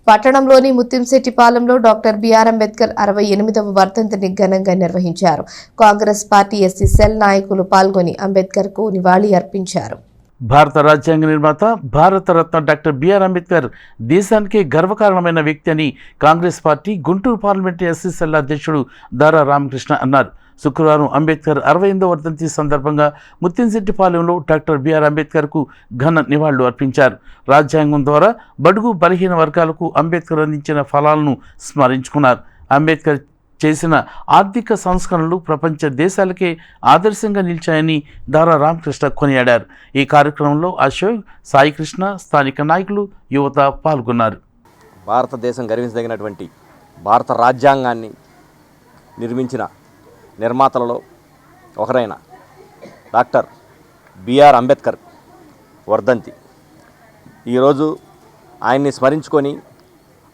పట్టణంలోని ముత్యంశెట్టిపాలెంలో doctor BR Ambedkar 68వ వర్ధంతిని ఘనంగా నిర్వహించారు. కాంగ్రెస్ పార్టీ ఎస్సీ సెల్ నాయకులు పాల్గొని అంబేద్కర్ కు నివాళి అర్పించారు. భారత రాజ్యాంగ నిర్మాత భారతరత్న డాక్టర్ బిఆర్ అంబేద్కర్ దేశానికి గర్వకారణమైన వ్యక్తి అని Congress party Guntur parliament SC cell అధ్యక్షుడు దారా రామకృష్ణ అన్నారు. శుక్రవారం అంబేద్కర్ 68వ వర్ధంతి సందర్భంగా ముత్యంశెట్టిపాలెంలో డాక్టర్ బిఆర్ అంబేద్కర్కు ఘన నివాళులు అర్పించారు. రాజ్యాంగం ద్వారా బడుగు బలహీన వర్గాలకు అంబేద్కర్ అందించిన ఫలాలను స్మరించుకున్నారు. అంబేద్కర్ చేసిన ఆర్థిక సంస్కరణలు ప్రపంచ దేశాలకే ఆదర్శంగా నిలిచాయని దారా రామకృష్ణ కొనియాడారు. ఈ కార్యక్రమంలో అశోక్, సాయికృష్ణ, స్థానిక నాయకులు, యువత పాల్గొన్నారు. భారతదేశం గర్వించదగినటువంటి భారత రాజ్యాంగాన్ని నిర్మించిన నిర్మాతలలో ఒకరైన డాక్టర్ బిఆర్ అంబేద్కర్ వర్ధంతి. ఈరోజు ఆయన్ని స్మరించుకొని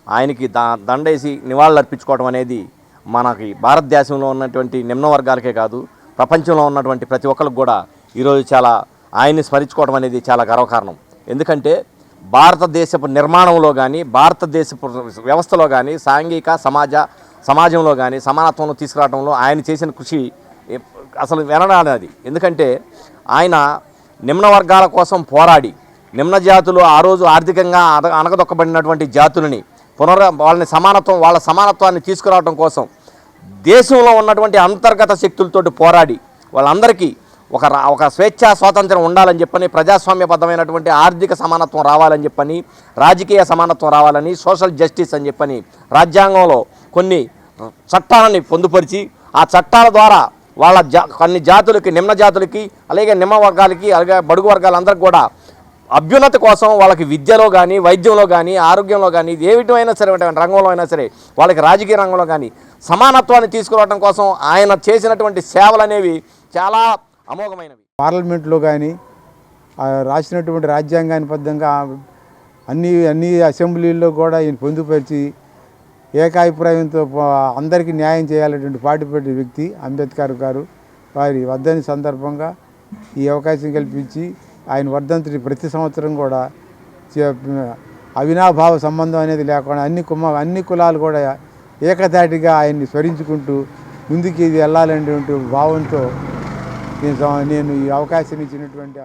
ఆయనకి దండేసి నివాళులు అర్పించుకోవడం అనేది మనకి భారతదేశంలో ఉన్నటువంటి నిమ్న వర్గాలకే కాదు, ప్రపంచంలో ఉన్నటువంటి ప్రతి ఒక్కరికి కూడా ఈరోజు చాలా ఆయన్ని స్మరించుకోవడం అనేది చాలా గర్వకారణం. ఎందుకంటే భారతదేశపు నిర్మాణంలో కానీ, భారతదేశపు వ్యవస్థలో కానీ, సాంఘిక సమాజంలో కానీ సమానత్వం తీసుకురావడంలో ఆయన చేసిన కృషి అసలు వినరానిది. ఎందుకంటే ఆయన నిమ్న వర్గాల కోసం పోరాడి నిమ్న జాతులు ఆ రోజు ఆర్థికంగా అణగదొక్కబడినటువంటి జాతులని వాళ్ళని వాళ్ళ సమానత్వాన్ని తీసుకురావడం కోసం దేశంలో ఉన్నటువంటి అంతర్గత శక్తులతోటి పోరాడి వాళ్ళందరికీ ఒక స్వేచ్ఛా స్వాతంత్రం ఉండాలని చెప్పని, ప్రజాస్వామ్యబద్ధమైనటువంటి ఆర్థిక సమానత్వం రావాలని చెప్పని, రాజకీయ సమానత్వం రావాలని, సోషల్ జస్టిస్ అని చెప్పని రాజ్యాంగంలో కొన్ని చట్టాలని పొందుపరిచి ఆ చట్టాల ద్వారా వాళ్ళ కొన్ని జాతులకి, నిమ్న జాతులకి, అలాగే నిమ్న వర్గాలకి, అలాగే బడుగు వర్గాలందరికీ కూడా అభ్యున్నతి కోసం వాళ్ళకి విద్యలో కానీ, వైద్యంలో కానీ, ఆరోగ్యంలో కానీ, ఏ విధమైనా సరే రంగంలో అయినా సరే వాళ్ళకి రాజకీయ రంగంలో కానీ సమానత్వాన్ని తీసుకురావడం కోసం ఆయన చేసినటువంటి సేవలు అనేవి చాలా అమోఘమైనవి. పార్లమెంట్లో కానీ రాసినటువంటి రాజ్యాంగానుబద్ధంగా అన్ని అసెంబ్లీల్లో కూడా ఈయన పొందుపరిచి ఏకాభిప్రాయంతో అందరికీ న్యాయం చేయాలనేటువంటి పాటుపడే వ్యక్తి అంబేద్కర్ గారు. వారి వర్ధంతి సందర్భంగా ఈ అవకాశం కల్పించి ఆయన వర్ధంతిని ప్రతి సంవత్సరం కూడా అవినాభావ సంబంధం అనేది లేకుండా అన్ని కులాలు కూడా ఏకతాటిగా ఆయన్ని స్మరించుకుంటూ ముందుకు వెళ్ళాలనేటువంటి భావంతో నేను ఈ అవకాశం ఇచ్చినటువంటి